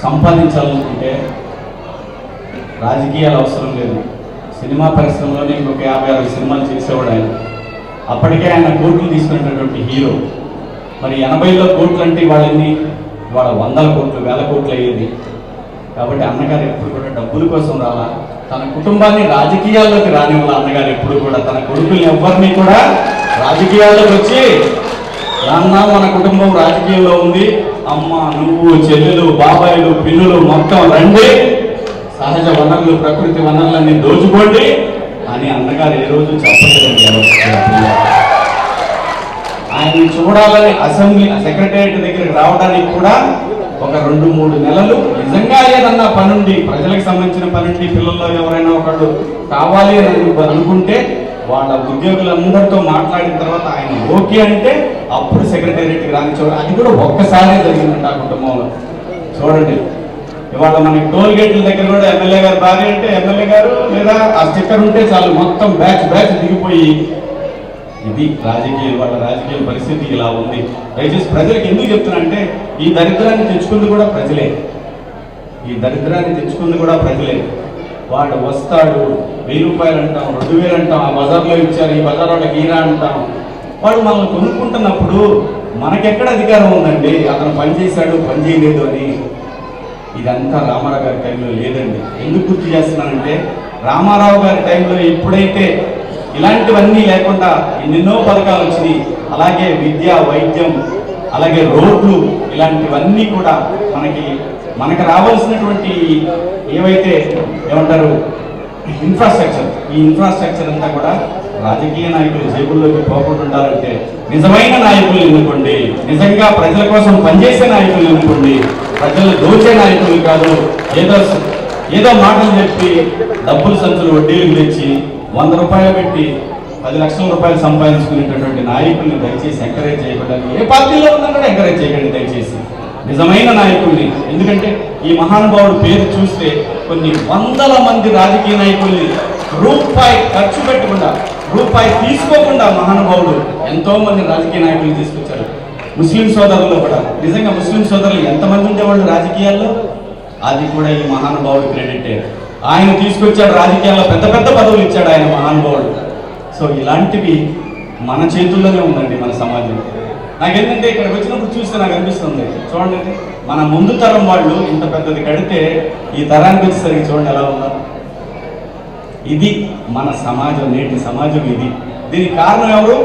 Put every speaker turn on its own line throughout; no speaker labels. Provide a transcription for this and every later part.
సంపాదించాలనుకుంటే రాజకీయాలు అవసరం లేదు. సినిమా పరిశ్రమలోనే ఇంకొక 50-60 సినిమాలు చేసేవాడు ఆయన. అప్పటికే ఆయన కోట్లు తీసుకున్నటువంటి హీరో. మరి 80లో కోట్లు అంటే వాళ్ళని వాళ్ళ 100 కోట్లు 1000 కోట్లు అయ్యేది. కాబట్టి అన్నగారు ఎప్పుడు కూడా డబ్బుల కోసం రాలా, తన కుటుంబాన్ని రాజకీయాల్లోకి రానివ్వాల. అన్నగారు ఎప్పుడు కూడా తన కొడుకుల్ని ఎవరిని కూడా రాజకీయాల్లోకి వచ్చి నాన్న మన కుటుంబం రాజకీయంలో ఉంది, అమ్మ నువ్వు చెల్లెలు బాబాయిలు పిల్లులు మొత్తం రండి, సహజ వనరులు ప్రకృతి వనరులన్నీ దోచుకోండి అని అన్నగారు ఏ రోజు చెప్పలేదండి. ఆయన్ని చూడాలని అసెంబ్లీ సెక్రటేరియట్ దగ్గరికి రావడానికి కూడా ఒక 2-3 నెలలు నిజంగా ఏదన్నా పనుండి, ప్రజలకు సంబంధించిన పనుండి, పిల్లల్లో ఎవరైనా ఒకళ్ళు కావాలి అని అనుకుంటే వాళ్ళ ఉద్యోగులందరితో మాట్లాడిన తర్వాత ఆయన ఓకే అంటే అప్పుడు సెక్రటేరియట్కి రానిచ్చేవాడు. అది కూడా ఒక్కసారే జరిగిందంట ఆ కుటుంబంలో. చూడండి, ఇవాళ మనకి టోల్ గేట్ల దగ్గర కూడా ఎమ్మెల్యే గారు భార్య అంటే ఎమ్మెల్యే గారు లేదా ఆ స్టిక్కర్ ఉంటే చాలు మొత్తం బ్యాచ్ దిగిపోయి. ఇది రాజకీయాలు, వాళ్ళ రాజకీయ పరిస్థితి ఇలా ఉంది. దయచేసి ప్రజలకు ఎందుకు చెప్తున్నా అంటే ఈ దరిద్రాన్ని తెచ్చుకుంది కూడా ప్రజలే. వాడు వస్తాడు, 1000 రూపాయలు అంటాం, 2000 అంటాం, ఆ బజార్లో ఇచ్చారు, ఈ బజార్ వాళ్ళకి ఈరా అంటాం. వాడు మనల్ని కొనుక్కుంటున్నప్పుడు మనకెక్కడ అధికారం ఉందండి? అతను పని చేశాడు, పని చేయలేదు అని. ఇదంతా రామారావు గారి టైంలో లేదండి. ఎందుకు గుర్తు చేస్తున్నానంటే రామారావు గారి టైంలో ఎప్పుడైతే ఇలాంటివన్నీ లేకుండా ఎన్నెన్నో పథకాలు వచ్చినాయి, అలాగే విద్య, వైద్యం, అలాగే రోడ్లు, ఇలాంటివన్నీ కూడా మనకి రావాల్సినటువంటి ఏవైతే ఏమంటారు ఇన్ఫ్రాస్ట్రక్చర్, ఈ ఇన్ఫ్రాస్ట్రక్చర్ అంతా కూడా రాజకీయ నాయకులు జేబుల్లోకి పోకుండా ఉండాలంటే నిజమైన నాయకులు ఎన్నుకోండి, నిజంగా ప్రజల కోసం పనిచేసే నాయకులు ఎన్నుకోండి, ప్రజలు దోచే నాయకులు కాదు. ఏదో మాటలు చెప్పి డబ్బులు సంచులు వడ్డీలకు తెచ్చి 100 రూపాయలు పెట్టి 10 లక్షల రూపాయలు సంపాదించుకునేటటువంటి నాయకుల్ని దయచేసి ఎంకరేజ్ చేయకుండా, ఏ పార్టీలో ఉన్నా కూడా ఎంకరేజ్ చేయకండి దయచేసి నిజమైన నాయకుల్ని. ఎందుకంటే ఈ మహానుభావుడు పేరు చూస్తే కొన్ని 100ల మంది రాజకీయ నాయకుల్ని రూపాయి ఖర్చు పెట్టకుండా, రూపాయి తీసుకోకుండా మహానుభావుడు ఎంతో మంది రాజకీయ నాయకులు తీసుకొచ్చారు. ముస్లిం సోదరులు కూడా, నిజంగా ముస్లిం సోదరులు ఎంతమంది ఉండేవాళ్ళు రాజకీయాల్లో, అది కూడా ఈ మహానుభావుడు క్రెడిటే. ఆయన తీసుకొచ్చాడు, రాజకీయాల్లో పెద్ద పెద్ద పదవులు ఇచ్చాడు ఆయన మహానుభావుడు. సో ఇలాంటివి మన చేతుల్లోనే ఉందండి మన సమాజం. నాకేంటంటే ఇక్కడికి వచ్చినప్పుడు చూస్తే నాకు అనిపిస్తుంది, చూడండి మన ముందు తరం వాళ్ళు ఇంత పెద్దది కడితే ఈ తరానికి వచ్చేసరికి చూడండి ఎలా ఉందో. ఇది మన సమాజం, నేటి సమాజం ఇది. దీనికి కారణం ఎవరు?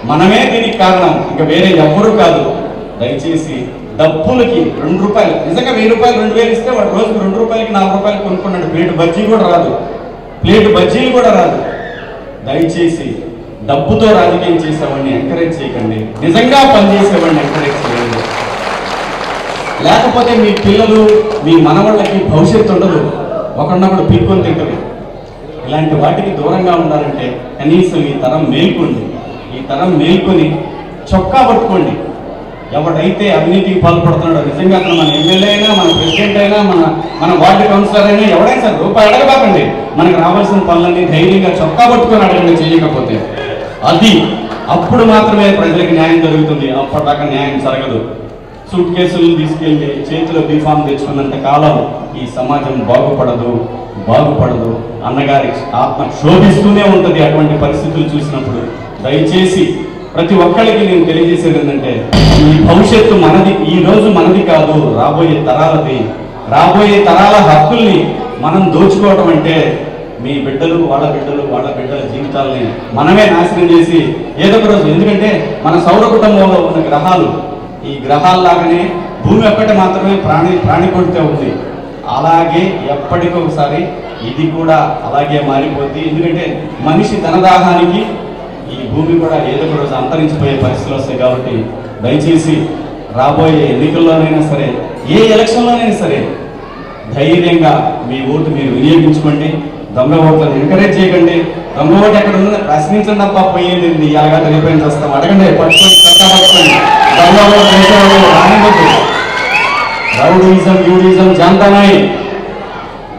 మనమే దీనికి కారణం, ఇంకా వేరే ఎవరు కాదు. దయచేసి డబ్బులకి 2 రూపాయలు, నిజంగా 1000 రూపాయలు 2000 ఇస్తే వాడు రోజుకు 2 రూపాయలకి 4 రూపాయలు కొనుక్కున్నాడు. ప్లేట్ బజ్జీలు కూడా రాదు. దయచేసి డబ్బుతో రాజకీయం చేసేవాడిని ఎంకరేజ్ చేయకండి, నిజంగా పనిచేసేవాడిని ఎంకరేజ్ చేయండి. లేకపోతే మీ పిల్లలు, మీ మనవాళ్ళకి భవిష్యత్తు ఉండదు, ఒకరినొకడు పీక్కొని తింటారు. ఇలాంటి వాటికి దూరంగా ఉండాలంటే కనీసం ఈ తరం మేల్కొని చొక్కా పట్టుకోండి. ఎవడైతే అవినీతికి పాల్పడుతున్నాడో, నిజంగా అతను మన ఎమ్మెల్యే అయినా, మన ప్రెసిడెంట్ అయినా, మన వార్డు కౌన్సిలర్ అయినా, ఎవడైనా సరే రూపాయి అడగబాకండి. మనకు రావాల్సిన పనులన్నీ ధైర్యంగా చొక్కా పట్టుకొని అడగండి. చేయకపోతే అప్పుడు మాత్రమే ప్రజలకు న్యాయం జరుగుతుంది. అప్పటిదాకా న్యాయం జరగదు. సూట్ కేసులు తీసుకెళ్ళి చేతిలో బీఫామ్ తెచ్చుకున్నంత కాలం ఈ సమాజం బాగుపడదు. అన్నగారి ఆత్మ శోభిస్తూనే ఉంటుంది అటువంటి పరిస్థితులు చూసినప్పుడు. దయచేసి ప్రతి ఒక్కరికి నేను తెలియజేసేది ఏంటంటే ఈ భవిష్యత్తు మనది, ఈ రోజు మనది కాదు, రాబోయే తరాలది. రాబోయే తరాల హక్కుల్ని మనం దోచుకోవడం అంటే మీ బిడ్డలు, వాళ్ళ బిడ్డల జీవితాలని మనమే నాశనం చేసి ఏదో ఒక రోజు, ఎందుకంటే మన సౌర కుటుంబంలో ఉన్న గ్రహాలు ఈ గ్రహాల్లాగానే భూమి ఒక్కటి మాత్రమే ప్రాణికోటితో ఉంది. అలాగే ఎప్పటికొకసారి ఇది కూడా అలాగే మారిపోద్ది. ఎందుకంటే మనిషి ధనదాహానికి ఈ భూమి కూడా ఏదో ఒక రోజు అంతరించిపోయే పరిస్థితులు వస్తాయి. కాబట్టి దయచేసి రాబోయే ఎన్నికల్లోనైనా సరే, ఏ ఎలక్షన్లోనైనా సరే ధైర్యంగా మీ ఓటు మీరు వినియోగించుకోండి. దొంగ ఓట్లను ఎంకరేజ్ చేయకండి. దొంగ ఓటు ఎక్కడ ఉందో ప్రశ్నించండి తప్ప పోయేది ఇలాగా రిపేర్ చేస్తాం. అడగండి, పట్టుకొని పట్టుకొని దొంగ ఓటు చేసేవాళ్ళు రానివ్వద్దు. రౌడీజం యూడిజం జాంతానాయి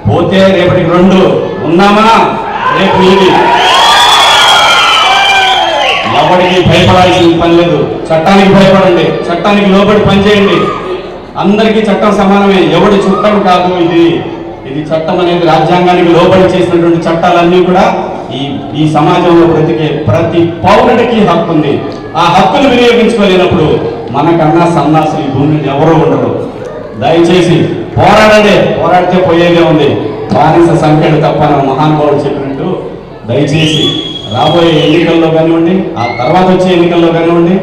పోతే రేపటికి 2 ఉన్నామా, రేపు ఇది. ఎవరికి భయపడాల్సిన పని లేదు. చట్టానికి భయపడండి, చట్టానికి లోబడి పనిచేయండి. అందరికీ చట్టం సమానమే, ఎవడి చుట్టం కాదు ఇది. ఇది చట్టం అనేది రాజ్యాంగానికి లోబడి చేసినటువంటి చట్టాలన్నీ కూడా ఈ సమాజంలో బ్రతికే ప్రతి పౌరుడికి హక్కు ఉంది. ఆ హక్కును వినియోగించుకోలేనప్పుడు మనకన్నా సన్నాసులు ఈ భూమి మీద ఎవరో ఉండరు. దయచేసి పోరాడండి, పోరాడితే పోయేదే ఉంది. బానిస సంఖ్యలు తప్ప నా మహానుభావుడు చెప్పినట్టు దయచేసి రాబోయే ఎన్నికల్లో కానివ్వండి, ఆ తర్వాత వచ్చే ఎన్నికల్లో కానివ్వండి,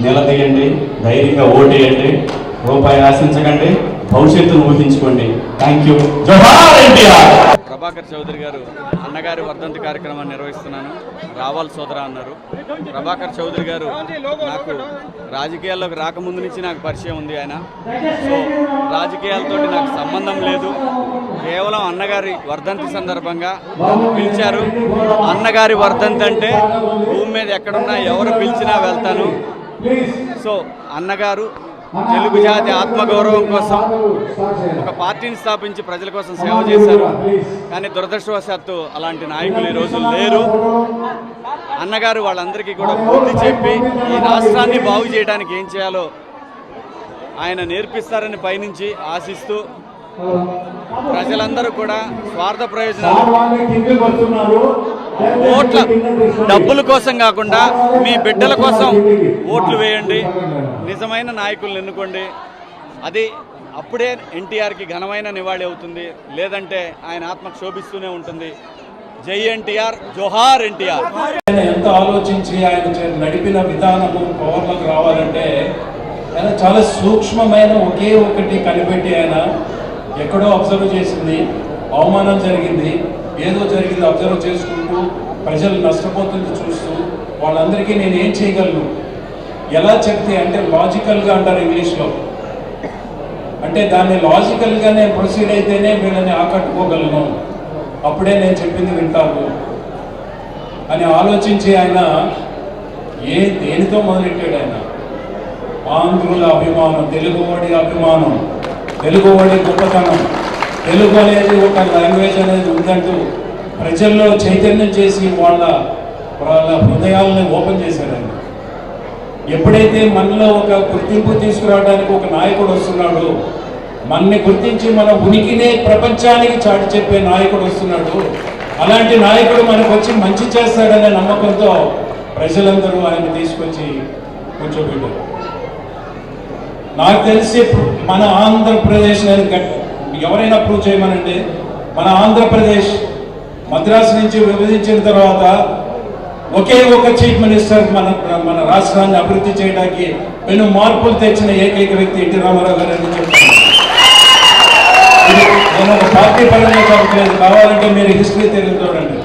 నిలదీయండి, ధైర్యంగా ఓటేయండి, రూపాయి ఆశించకండి, భవిష్యత్తును ఊహించుకోండి. Thank you. జోహార్ ఎన్టీఆర్.
ప్రభాకర్ చౌదరి గారు అన్నగారి వర్ధంతి కార్యక్రమాన్ని నిర్వహిస్తున్నాను. రావాల్ సోదర అన్నారు. ప్రభాకర్ చౌదరి గారు నాకు రాజకీయాల్లోకి రాకముందు నుంచి నాకు పరిచయం ఉంది. ఆయన సో రాజకీయాలతో నాకు సంబంధం లేదు. కేవలం అన్నగారి వర్ధంతి సందర్భంగా పిలిచారు. అన్నగారి వర్ధంతి అంటే భూమి మీద ఎక్కడున్నా ఎవరు పిలిచినా వెళ్తాను. సో అన్నగారు తెలుగు జాతి ఆత్మగౌరవం కోసం ఒక పార్టీని స్థాపించి ప్రజల కోసం సేవ చేశారు. కానీ దురదృష్టవశాత్తు అలాంటి నాయకులు ఈ రోజు లేరు. అన్నగారు వాళ్ళందరికీ కూడా బుద్ధి చెప్పి ఈ రాష్ట్రాన్ని బాగు చేయడానికి ఏం చేయాలో ఆయన నేర్పిస్తారని పైనుంచి ఆశిస్తూ ప్రజలందరూ కూడా స్వార్థ ప్రయోజనాలు ఓట్ల డబ్బుల కోసం కాకుండా మీ బిడ్డల కోసం ఓట్లు వేయండి, నిజమైన నాయకులను ఎన్నుకోండి. అది అప్పుడే ఎన్టీఆర్కి ఘనమైన నివాళి అవుతుంది. లేదంటే ఆయన ఆత్మకు శోభిస్తూనే ఉంటుంది. జై ఎన్టీఆర్, జోహార్ ఎన్టీఆర్.
ఎంత ఆలోచించి ఆయన నడిపిన విధానము పవర్లకు రావాలంటే ఆయన చాలా సూక్ష్మమైన ఒకే ఒకటి కనిపెట్టి ఆయన ఎక్కడో అబ్జర్వ్ చేసింది. అవమానం జరిగింది, ఏదో జరిగింది అబ్జర్వ్ చేసుకుంటూ ప్రజలు నష్టపోతుంది చూస్తూ వాళ్ళందరికీ నేను ఏం చేయగలను, ఎలా చెప్తే అంటే లాజికల్గా అంటారు ఇంగ్లీష్లో, అంటే దాన్ని లాజికల్గా నేను ప్రొసీడ్ అయితేనే వీళ్ళని ఆకట్టుకోగలను, అప్పుడే నేను చెప్పింది వింటారు అని ఆలోచించి ఆయన దేనితో మొదలెట్టాడు. ఆయన ఆంధ్రుల అభిమానం, తెలుగువాడి అభిమానం, తెలుగువాడి గొప్పతనం, తెలుగు అనేది ఒక లాంగ్వేజ్ అనేది ఉందంటూ ప్రజల్లో చైతన్యం చేసి వాళ్ళ హృదయాలని ఓపెన్ చేశారు. ఆయన ఎప్పుడైతే మనలో ఒక గుర్తింపు తీసుకురావడానికి ఒక నాయకుడు వస్తున్నాడు, మనని గుర్తించి మన ఉనికినే ప్రపంచానికి చాటి చెప్పే నాయకుడు వస్తున్నాడు, అలాంటి నాయకుడు మనకు వచ్చి మంచి చేస్తాడనే నమ్మకంతో ప్రజలందరూ ఆయన తీసుకొచ్చి కూర్చోబెట్టారు. నాకు తెలిసి మన ఆంధ్రప్రదేశ్ ఎవరైనా ప్రూవ్ చేయమనండి, మన ఆంధ్రప్రదేశ్ మద్రాసు నుంచి విభజించిన తర్వాత ఒకే ఒక చీఫ్ మినిస్టర్ మన రాష్ట్రాన్ని అభివృద్ధి చేయడానికి పెను మార్పులు తెచ్చిన ఏకైక వ్యక్తి ఎన్టీ రామారావు గారు అని చెప్తాను. నేను ఒక పార్టీ పరంగా చెప్పలేదు, కావాలంటే మీరు హిస్టరీ తెలియదు చూడండి.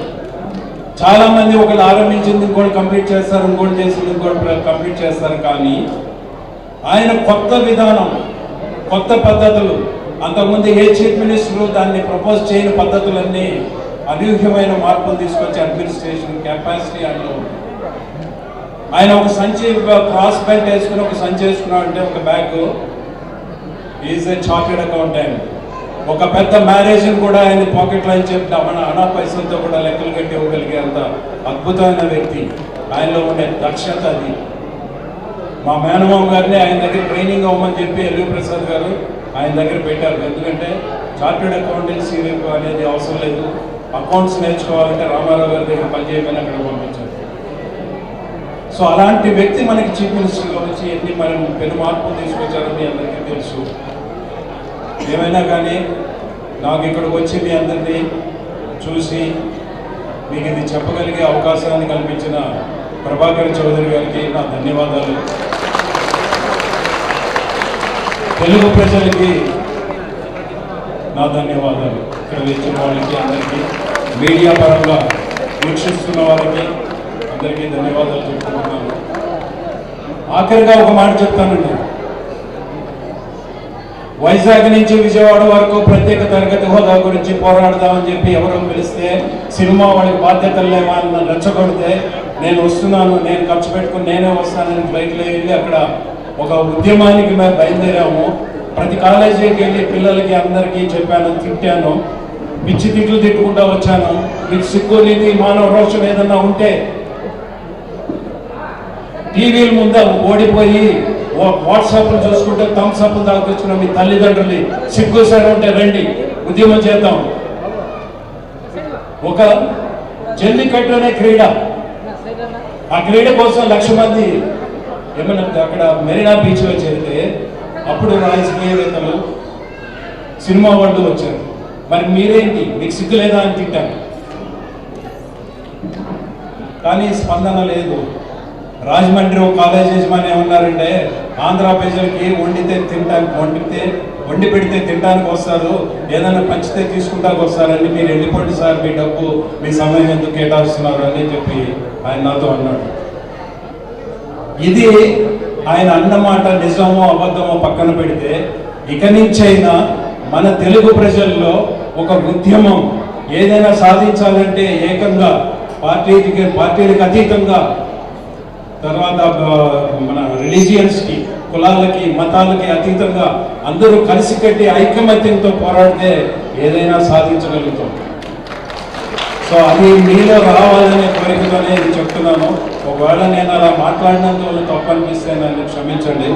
చాలా మంది ఒకళ్ళు ఆరంభించింది ఇంకోటి కంప్లీట్ చేస్తారు, ఇంకోటి చేసింది ఇంకోటి కంప్లీట్ చేస్తారు. కానీ ఆయన కొత్త విధానం, కొత్త పద్ధతులు, అంతకుముందు ఏ చీఫ్ మినిస్టరు దాన్ని ప్రపోజ్ చేయని పద్ధతులన్నీ అనూహ్యమైన మార్పులు తీసుకొచ్చి అడ్మినిస్ట్రేషన్ కెపాసిటీ ఆయన ఒక సంచి క్రాస్ బెల్ట్ వేసుకుని ఒక సంచి వేసుకున్నాడంటే ఒక bag, is a chartered accountant. ఒక పెద్ద మ్యారేజ్ని కూడా ఆయన పాకెట్లో అని చెప్తే మన అనా పైసలతో కూడా లెక్కలు కట్టి ఇవ్వగలిగే అంత అద్భుతమైన వ్యక్తి. ఆయనలో ఉండే దక్షత అది. మా మేనమామ గారిని ఆయన దగ్గర ట్రైనింగ్ అవ్వమని చెప్పి ఎల్వి ప్రసాద్ గారు ఆయన దగ్గర పెట్టారు. ఎందుకంటే చార్టెడ్ అకౌంటెన్సీ అనేది అవసరం లేదు, అకౌంట్స్ నేర్చుకోవాలంటే రామారావు గారి దగ్గర పనిచేయమని అక్కడ పంపించారు. సో అలాంటి వ్యక్తి మనకి చీఫ్ మినిస్టర్గా వచ్చి ఎన్ని మనం పెను మార్పులు తీసుకొచ్చారని అందరికీ తెలుసు. ఏమైనా కానీ నాకు ఇక్కడికి వచ్చి మీ అందరినీ చూసి మీకు ఇది చెప్పగలిగే అవకాశాన్ని కల్పించిన ప్రభాకర్ చౌదరి గారికి నా ధన్యవాదాలు. తెలుగు ప్రజలకి నా ధన్యవాదాలు. ఇక్కడ వచ్చిన వాళ్ళకి అందరికీ, మీడియా పరంగా వీక్షిస్తున్న వారికి అందరికీ ధన్యవాదాలు చెప్పుకుంటున్నాను. ఆఖరిగా ఒక మాట చెప్తానండి. వైజాగ్ నుంచి విజయవాడ వరకు ప్రత్యేక తరగతి హోదా గురించి పోరాడదామని చెప్పి ఎవరో పిలిస్తే సినిమా వాళ్ళకి బాధ్యతలు లేవా అని రెచ్చగొడితే నేను వస్తున్నాను, నేను ఖర్చు పెట్టుకుని నేనే వస్తానని ఫ్లైట్లో వెళ్ళి అక్కడ ఒక ఉద్యమానికి మేము బయలుదేరాము. ప్రతి కాలేజీకి వెళ్ళి పిల్లలకి అందరికీ చెప్పాను, తిట్టాను, పిచ్చి తిట్లు తిట్టుకుంటూ వచ్చాను. మీకు సిగ్గు నీతి మానవ రోషం ఏదన్నా ఉంటే టీవీల ముందు ఓడిపోయి వాట్సాప్లు చూసుకుంటే థమ్స్ అప్ దాకొచ్చిన మీ తల్లిదండ్రులు సిగ్గు సరే ఉంటే రండి, ఉద్యమం చేద్దాం. ఒక జల్లికట్టు అనే క్రీడ, ఆ క్రీడ కోసం 1,00,000 మంది ఏమన్నా అక్కడ మెరీనా బీచ్లో చేరితే అప్పుడు రాజకీయవేత్తలు, సినిమా వాళ్ళు వచ్చారు. మరి మీరేంటి, మీకు సిగ్గు లేదా అని తిట్టారు. కానీ స్పందన లేదు. రాజమండ్రి ఒక కాలేజ్ యజమాని ఏమన్నారంటే, ఆంధ్ర ప్రజలకి వండి పెడితే తినడానికి వస్తారు, ఏదైనా పంచితే తీసుకుంటానికి వస్తారని, మీరు వెళ్ళిపోండి సార్, మీ డబ్బు మీ సమయం ఎందుకు కేటాయిస్తున్నారు అని చెప్పి ఆయన నాతో అన్నాడు. ఇది ఆయన అన్నమాట నిజమో అబద్ధమో పక్కన పెడితే, ఇక నుంచైనా మన తెలుగు ప్రజల్లో ఒక ఉద్యమం ఏదైనా సాధించాలంటే ఏకంగా పార్టీలకు అతీతంగా, తర్వాత మన రిలీజియన్స్కి, కులాలకి, మతాలకి అతీతంగా అందరూ కలిసికట్టి ఐకమత్యంతో పోరాడితే ఏదైనా సాధించగలుగుతాం. సో అది మీలో రావాలనే కోరికతోనే ఇది చెప్తున్నాను. ఒకవేళ నేను అలా మాట్లాడినందువల్ల తప్పు అనిపిస్తే నన్ను క్షమించండి.